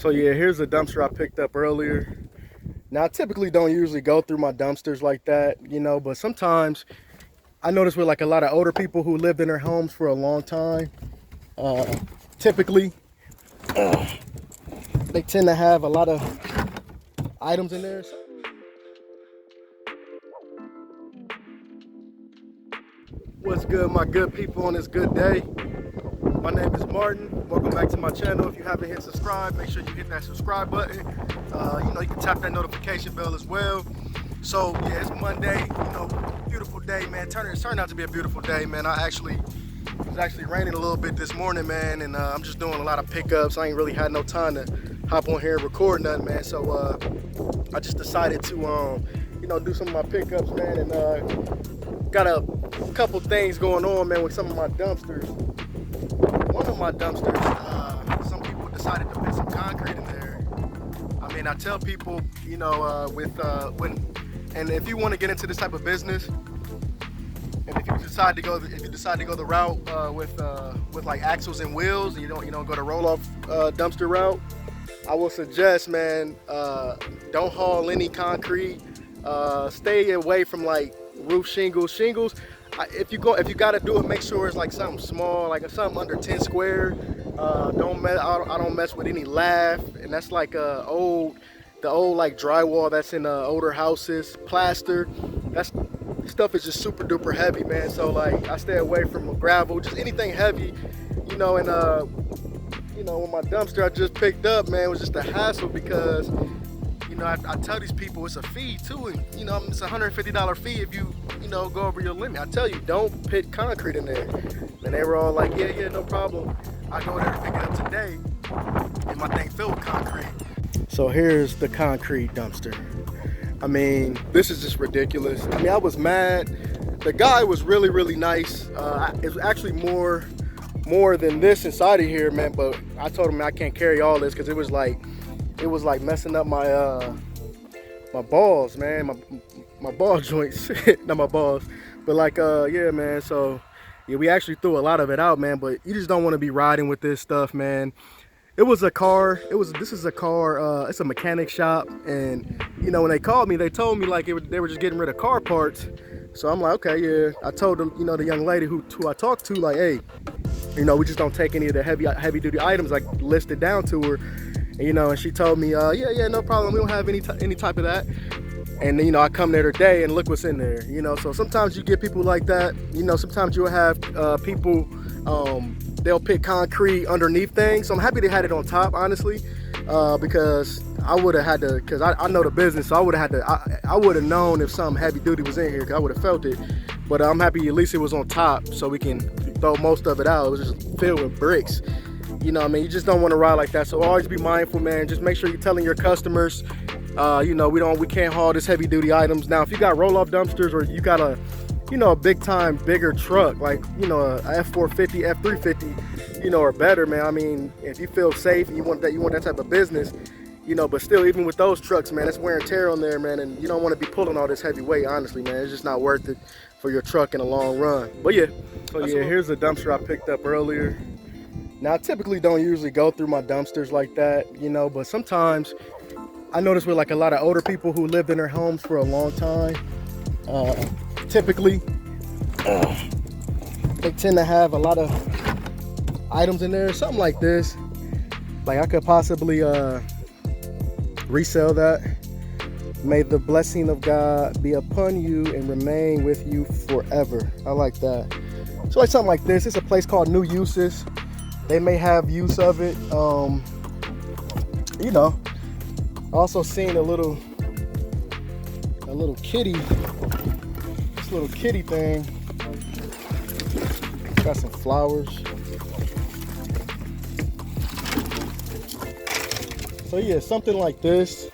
So yeah, here's a dumpster I picked up earlier. Now I typically don't usually go through my dumpsters like that, but sometimes I notice with like a lot of older people who lived in their homes for a long time, uh, typically they tend to have a lot of items in there. What's good, my good people, on this good day? My name is Martin. Welcome back to my channel. If you haven't hit subscribe, make sure you hit that subscribe button. You can tap that notification bell as well. So yeah, it's Monday. Beautiful day, man. It turned out to be a beautiful day, man. It was actually raining a little bit this morning, man, and I'm just doing a lot of pickups. I ain't really had no time to hop on here and record nothing, man. So I just decided to do some of my pickups, man, and got a couple things going on, man, with some of my dumpsters. One of my dumpsters, some people decided to put some concrete in there. I mean, I tell people, and if you want to get into this type of business, and if you decide to go the route with like axles and wheels, and you don't go the roll-off dumpster route, I will suggest, man, don't haul any concrete. Stay away from like roof shingles. If you gotta do it, make sure it's like something small, like something under 10 square. I don't mess with any lath, and that's like the old like drywall that's in older houses. Plaster, that stuff is just super duper heavy, man. So like I stay away from gravel, just anything heavy, and with my dumpster I just picked up, man, it was just a hassle because I tell these people it's a fee too, and it's a $150 fee if you go over your limit. I tell you, don't put concrete in there. And they were all like, yeah, no problem. I go there to pick it up today, and my thing filled with concrete. So here's the concrete dumpster. I mean, this is just ridiculous. I mean, I was mad. The guy was really, really nice. It was actually more than this inside of here, man. But I told him I can't carry all this because it was like messing up my my balls, man, my ball joints. Not my balls, but like yeah, man. So yeah, we actually threw a lot of it out, man. But you just don't want to be riding with this stuff, man. It was a car. This is a car. It's a mechanic shop, and when they called me, they told me like they were just getting rid of car parts. So I'm like, okay, yeah. I told them, the young lady who I talked to, like, hey, we just don't take any of the heavy duty items, like listed down to her. And she told me, yeah, no problem. We don't have any type of that. And then, I come there today and look what's in there. So sometimes you get people like that. Sometimes you'll have people, they'll put concrete underneath things. So I'm happy they had it on top, honestly, because I would have had to, because I know the business, so I would have had to, I would have known if some heavy duty was in here, because I would have felt it. But I'm happy at least it was on top, so we can throw most of it out. It was just filled with bricks. You just don't want to ride like that. So always be mindful, man. Just make sure you're telling your customers, we can't haul this heavy duty items. Now, if you got roll-off dumpsters, or you got a bigger truck, like, a F450, F350, or better, man. I mean, if you feel safe and you want that type of business, but still, even with those trucks, man, it's wear and tear on there, man, and you don't want to be pulling all this heavy weight, honestly, man. It's just not worth it for your truck in the long run. But yeah, so yeah, here's a dumpster I picked up earlier. Now, I typically don't usually go through my dumpsters like that, but sometimes I notice with like a lot of older people who lived in their homes for a long time, typically they tend to have a lot of items in there. Something like this, like I could possibly resell that. May the blessing of God be upon you and remain with you forever. I like that. So like something like this. It's a place called New Uses. They may have use of it. Also seen a little kitty. This little kitty thing. Got some flowers. So yeah, something like this.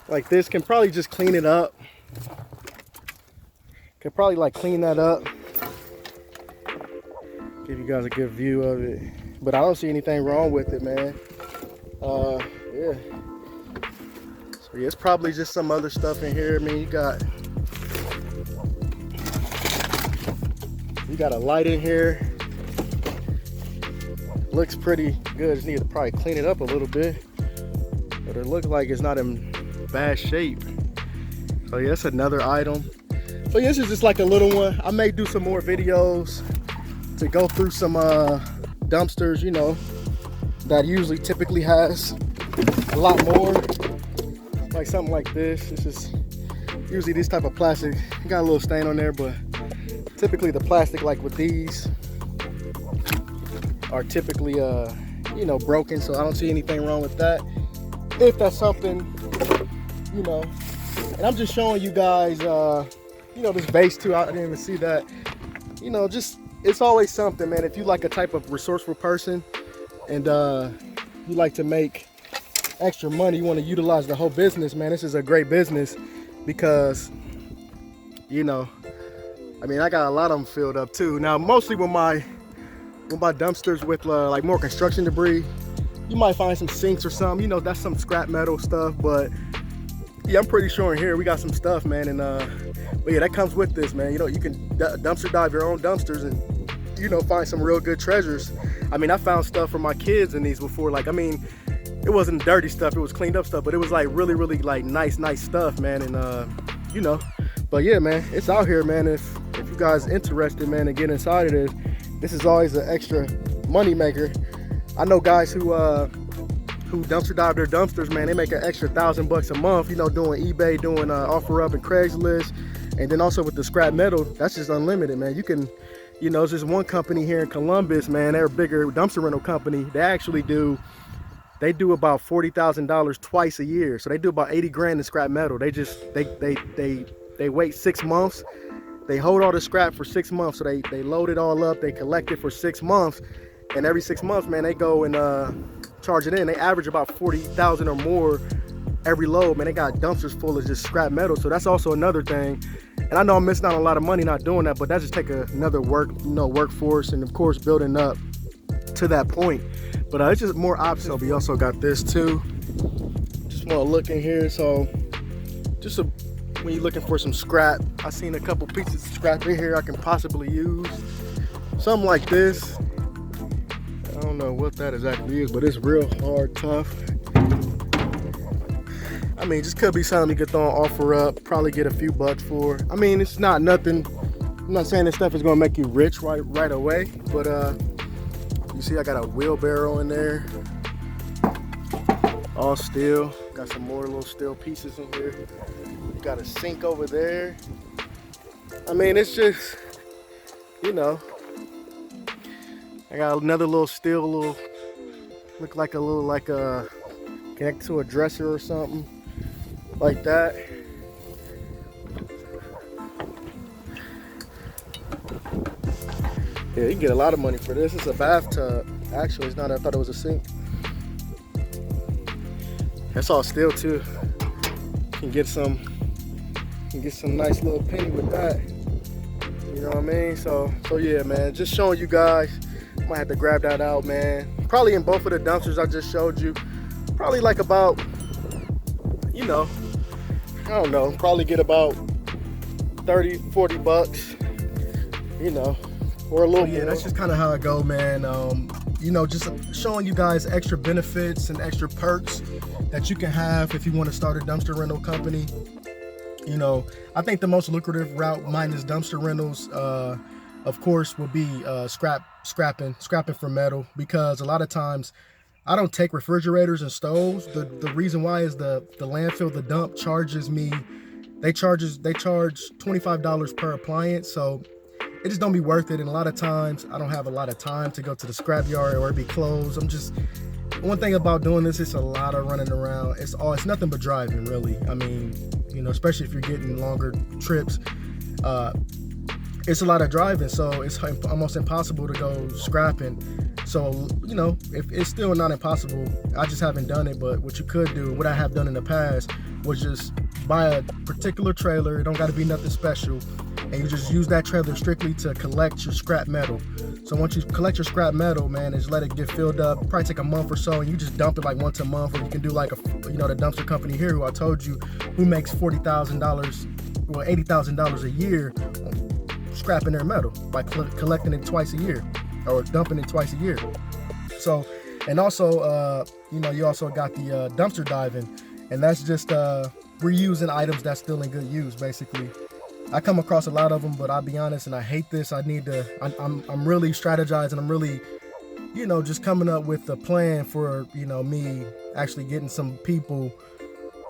Like this can probably just clean it up. Could probably like clean that up. Give you guys a good view of it. But I don't see anything wrong with it, man. Yeah. So yeah, it's probably just some other stuff in here. I mean, you got a light in here. looks pretty good. Just need to probably clean it up a little bit, but it looks like it's not in bad shape. So yeah, that's another item. So yeah, this is just like a little one. I may do some more videos to go through some dumpsters, you know, that usually typically has a lot more, like something like this. This is usually this type of plastic. It got a little stain on there, but typically the plastic like with these are typically you know, broken, so I don't see anything wrong with that. If that's something, you know, and I'm just showing you guys you know, this vase too. I didn't even see that. You know, just, it's always something, man. If you like a type of resourceful person and you like to make extra money, you want to utilize the whole business, man, this is a great business because, you know, I mean, I got a lot of them filled up too. Now, mostly with my dumpsters with like more construction debris, you might find some sinks or something, you know, that's some scrap metal stuff. But yeah, I'm pretty sure in here we got some stuff, man. And but yeah, that comes with this, man. You know, you can dumpster dive your own dumpsters and, you know, find some real good treasures. I mean, I found stuff for my kids in these before. Like, I mean, it wasn't dirty stuff, it was cleaned up stuff, but it was like really like nice stuff, man. And you know, but yeah, man, it's out here, man. If you guys interested, man, and get inside of this is always an extra money maker. I know guys who dumpster dive their dumpsters, man. They make an extra $1,000 a month, you know, doing eBay, doing OfferUp and Craigslist. And then also with the scrap metal, that's just unlimited, man. You can, you know, there's just one company here in Columbus, man. They're a bigger dumpster rental company. They actually do about $40,000 twice a year. So they do about 80 grand in scrap metal. They just, they wait 6 months. They hold all the scrap for 6 months. So they load it all up. They collect it for 6 months. And every 6 months, man, they go and charge it in. They average about 40,000 or more every load, man. They got dumpsters full of just scrap metal. So that's also another thing. And I know I'm missing out on a lot of money not doing that, but that just take another workforce, and of course building up to that point. But it's just more options. So we also got this too. Just want to look in here. So just when you're looking for some scrap, I seen a couple pieces of scrap in here I can possibly use. Something like this. I don't know what that exactly is, but it's real hard, tough. I mean, just could be something you could throw on OfferUp, probably get a few bucks for. I mean, it's not nothing. I'm not saying this stuff is gonna make you rich right away, but you see I got a wheelbarrow in there, all steel. Got some more little steel pieces in here. Got a sink over there. I mean, it's just, you know, I got another little steel, look like a little, like a, connect to a dresser or something like that. Yeah, you can get a lot of money for this. It's a bathtub. Actually, it's not. I thought it was a sink. That's all steel too. You can get some nice little penny with that. You know what I mean? So yeah, man. Just showing you guys. Might have to grab that out, man. Probably in both of the dumpsters I just showed you. Probably like about, you know, I don't know. Probably get about 30, 40 bucks. You know. Or a little more. Yeah, that's just kind of how I go, man. You know, just showing you guys extra benefits and extra perks that you can have if you want to start a dumpster rental company. You know, I think the most lucrative route minus dumpster rentals, of course, will be scrapping for metal, because a lot of times I don't take refrigerators and stoves. The reason why is the landfill, the dump charges me. They charge $25 per appliance, so it just don't be worth it. And a lot of times I don't have a lot of time to go to the scrap yard or it be closed. One thing about doing this, it's a lot of running around. It's nothing but driving, really. I mean, you know, especially if you're getting longer trips, it's a lot of driving, so it's almost impossible to go scrapping. So, you know, if it's still not impossible, I just haven't done it. But what you could do, what I have done in the past, was just buy a particular trailer. It don't got to be nothing special, and you just use that trailer strictly to collect your scrap metal. So once you collect your scrap metal, man, just let it get filled up. Probably take a month or so, and you just dump it like once a month. Or you can do like the dumpster company here, who I told you, who makes $40,000, well, $80,000 a year, scrapping their metal by collecting it twice a year or dumping it twice a year. So, and also, you know, you also got the dumpster diving, and that's just reusing items that's still in good use, basically. I come across a lot of them, but I'll be honest, and I hate this. I'm really strategizing. I'm really, you know, just coming up with a plan for, you know, me actually getting some people,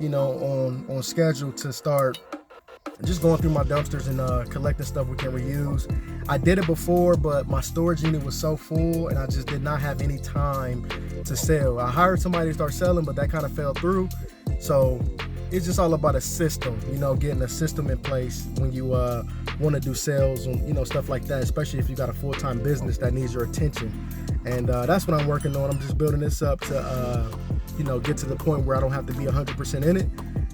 you know, on schedule to start just going through my dumpsters and collecting stuff we can reuse. I did it before, but my storage unit was so full and I just did not have any time to sell. I hired somebody to start selling, but that kind of fell through. So it's just all about a system, you know, getting a system in place when you want to do sales and, you know, stuff like that, especially if you got a full-time business that needs your attention. And that's what I'm working on. I'm just building this up to, you know, get to the point where I don't have to be 100% in it.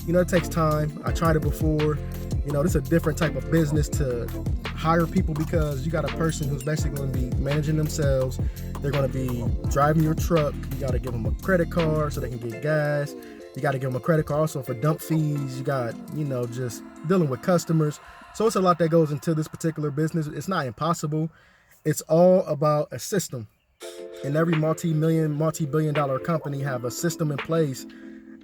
You know, it takes time. I tried it before. You know, this is a different type of business to hire people because you got a person who's basically going to be managing themselves. They're going to be driving your truck. You got to give them a credit card so they can get gas. You got to give them a credit card also for dump fees. You got, you know, just dealing with customers. So it's a lot that goes into this particular business. It's not impossible. It's all about a system. And every multi-billion dollar company have a system in place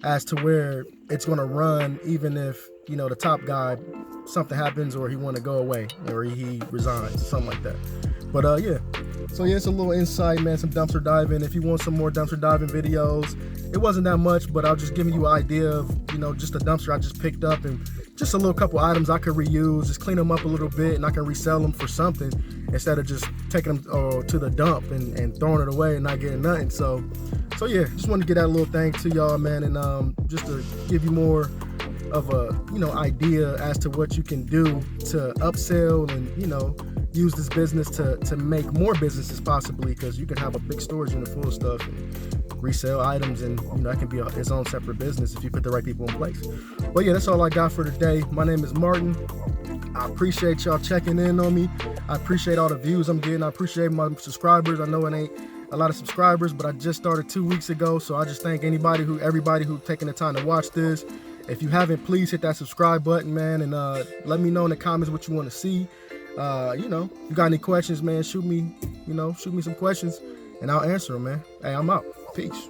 as to where it's going to run even if, you know, the top guy, something happens or he want to go away or he resigns or something like that. But yeah. So yeah, it's a little insight, man, some dumpster diving. If you want some more dumpster diving videos, it wasn't that much, but I was just giving you an idea of, you know, just a dumpster I just picked up and just a little couple items I could reuse, just clean them up a little bit and I can resell them for something instead of just taking them to the dump and throwing it away and not getting nothing. So yeah, just wanted to get that little thing to y'all, man, and just to give you more of a, you know, idea as to what you can do to upsell and, you know, use this business to make more businesses possibly, because you can have a big storage unit full of stuff and resell items, and, you know, that can be its own separate business if you put the right people in place. But yeah, that's all I got for today. My name is Martin. I appreciate y'all checking in on me. I appreciate all the views I'm getting. I appreciate my subscribers. I know it ain't a lot of subscribers, but I just started 2 weeks ago, so I just thank everybody who taking the time to watch this. If you haven't, please hit that subscribe button, man, and let me know in the comments what you want to see. You know, if you got any questions, man, shoot me some questions and I'll answer them, man. Hey, I'm out. Peace.